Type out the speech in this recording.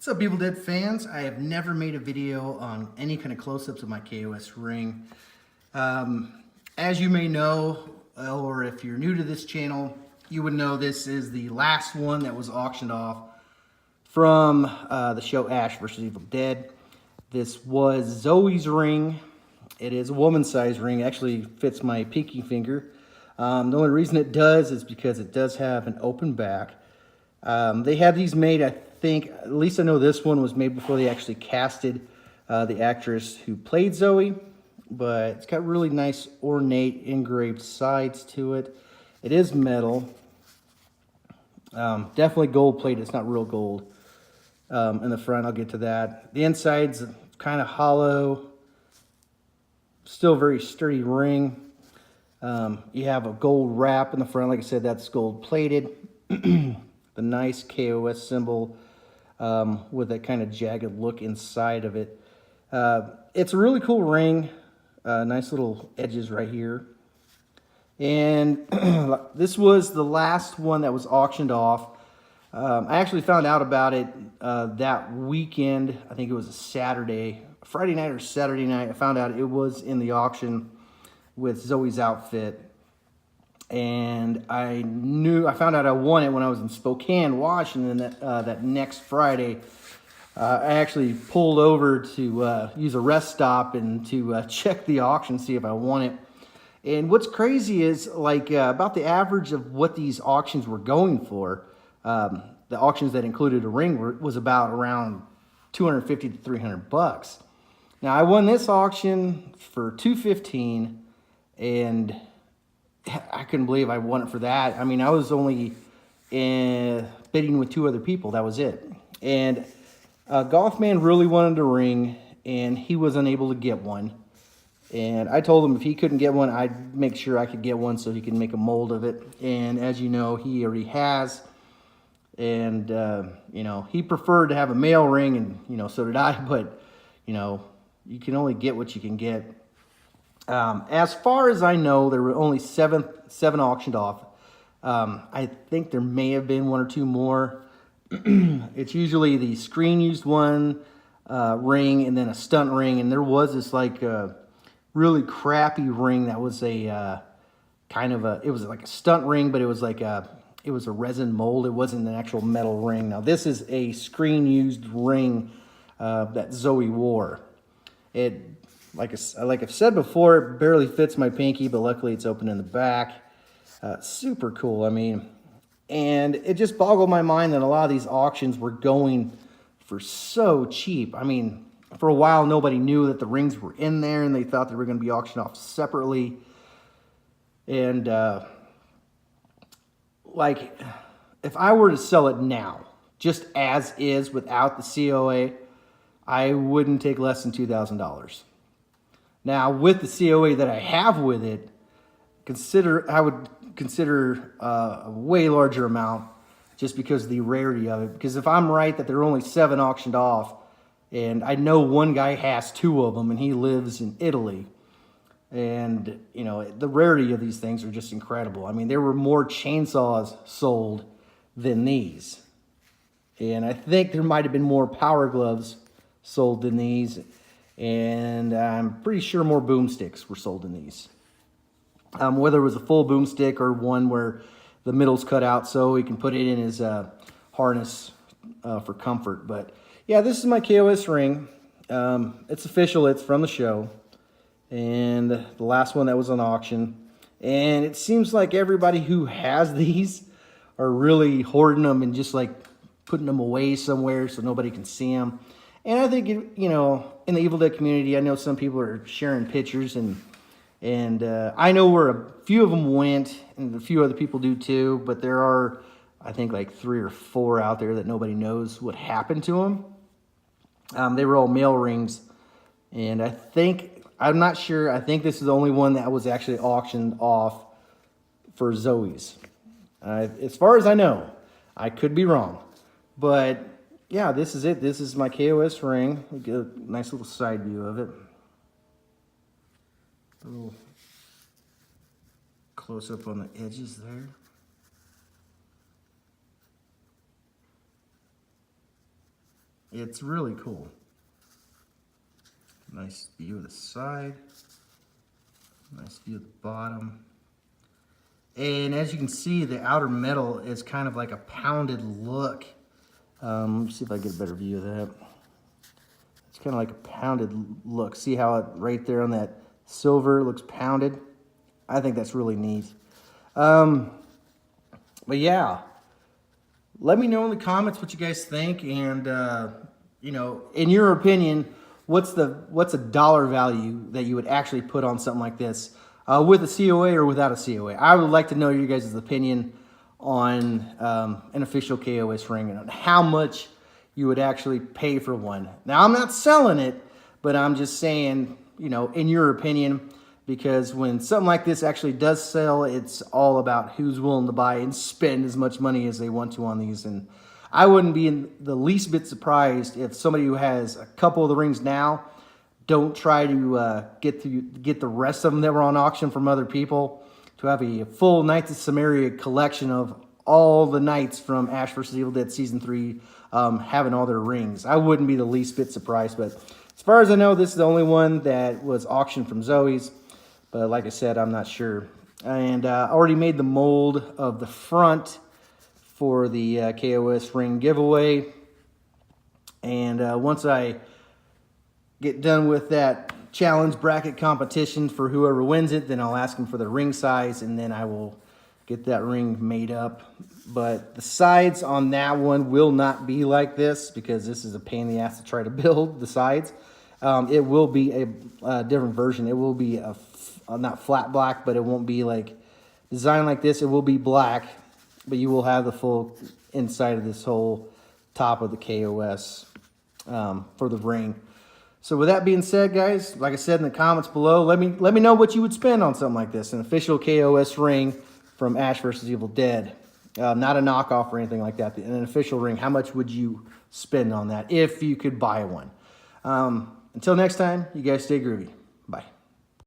What's up, Evil Dead fans? I have never made a video on any kind of close-ups of my KOS ring. As you may know, or if you're new to this channel, you would know this is the last one that was auctioned off from the show Ash vs. Evil Dead. This was Zoe's ring. It is a woman-sized ring. It actually fits my pinky finger. The only reason it does is because it does have an open back. They had these made, I think, at least I know this one was made before they actually casted the actress who played Zoe, but it's got really nice ornate engraved sides to it. It is metal. Definitely gold plated. It's not real gold. In the front, I'll get to that. The inside's kind of hollow. Still very sturdy ring. You have a gold wrap in the front. Like I said, that's gold plated. The nice KOS symbol with that kind of jagged look inside of it. It's a really cool ring. Nice little edges right here. And this was the last one that was auctioned off. I actually found out about it that weekend. I think it was a Saturday, Friday night or Saturday night. I found out it was in the auction with Zoe's outfit. And I found out I won it when I was in Spokane, Washington, that next Friday. I actually pulled over to use a rest stop and to check the auction, see if I won it. And what's crazy is, like, about the average of what these auctions were going for, the auctions that included a ring was about around $250 to $300. Now, I won this auction for $215, and I couldn't believe I won it for that. I mean, I was only bidding with two other people. That was it. And Golfman really wanted a ring, and he was unable to get one. And I told him if he couldn't get one, I'd make sure I could get one so he could make a mold of it. And as you know, he already has. And, you know, he preferred to have a male ring, and, you know, so did I. But, you know, you can only get what you can get. As far as I know, there were only seven auctioned off. I think there may have been one or two more. It's usually the screen used one ring and then a stunt ring. And there was this like really crappy ring that was a it was like a stunt ring, but it was like it was a resin mold. It wasn't an actual metal ring. Now this is a screen used ring that Zoe wore. Like I've said before, it barely fits my pinky, but luckily it's open in the back. Super cool, I mean. And it just boggled my mind that a lot of these auctions were going for so cheap. I mean, for a while, nobody knew that the rings were in there, and they thought they were going to be auctioned off separately. And, like, if I were to sell it now, just as is, without the COA, I wouldn't take less than $2,000. Now, with the COA that I have with it, I would consider a way larger amount just because of the rarity of it. Because if I'm right that there are only 7 auctioned off, and I know one guy has 2 of them, and he lives in Italy, and, you know, the rarity of these things are just incredible. I mean, there were more chainsaws sold than these. And I think there might have been more power gloves sold than these. And I'm pretty sure more boomsticks were sold in these. Whether it was a full boomstick or one where the middle's cut out so he can put it in his harness for comfort. But yeah, this is my KOS ring. It's official. It's from the show. And the last one that was on auction. And it seems like everybody who has these are really hoarding them and just like putting them away somewhere so nobody can see them. And I think, you know, in the Evil Dead community, I know some people are sharing pictures, and I know where a few of them went, and a few other people do too, but there are, I think, like 3 or 4 out there that nobody knows what happened to them. They were all male rings, and I'm not sure, I think this is the only one that was actually auctioned off for Zoe's. As far as I know, I could be wrong, but yeah, this is it. This is my KOS ring. We get a nice little side view of it. A little close up on the edges there. It's really cool. Nice view of the side. Nice view of the bottom. And as you can see, the outer metal is kind of like a pounded look. Let me see if I get a better view of that. It's kind of like a pounded look. See how it right there on that silver looks pounded? I think that's really neat. But yeah, let me know in the comments what you guys think, and you know, in your opinion, what's a dollar value that you would actually put on something like this, with a COA or without a COA? I would like to know your guys' opinion on an official KOS ring and on how much you would actually pay for one. Now, I'm not selling it, but I'm just saying, you know, in your opinion, because when something like this actually does sell, it's all about who's willing to buy and spend as much money as they want to on these. And I wouldn't be in the least bit surprised if somebody who has a couple of the rings now don't try to get the rest of them that were on auction from other people, to have a full Knights of Samaria collection of all the knights from Ash vs. Evil Dead Season 3 having all their rings. I wouldn't be the least bit surprised, but as far as I know, this is the only one that was auctioned from Zoe's, but like I said, I'm not sure. And I already made the mold of the front for the KOS ring giveaway, and once I get done with that challenge bracket competition for whoever wins it, then I'll ask them for the ring size, and then I will get that ring made up. But the sides on that one will not be like this, because this is a pain in the ass to try to build the sides. It will be a different version. It will be not flat black, but it won't be like designed like this. It will be black, but you will have the full inside of this whole top of the KOS for the ring. So with that being said, guys, like I said in the comments below, let me know what you would spend on something like this, an official KOS ring from Ash vs. Evil Dead. Not a knockoff or anything like that. An official ring, how much would you spend on that if you could buy one? Until next time, you guys stay groovy.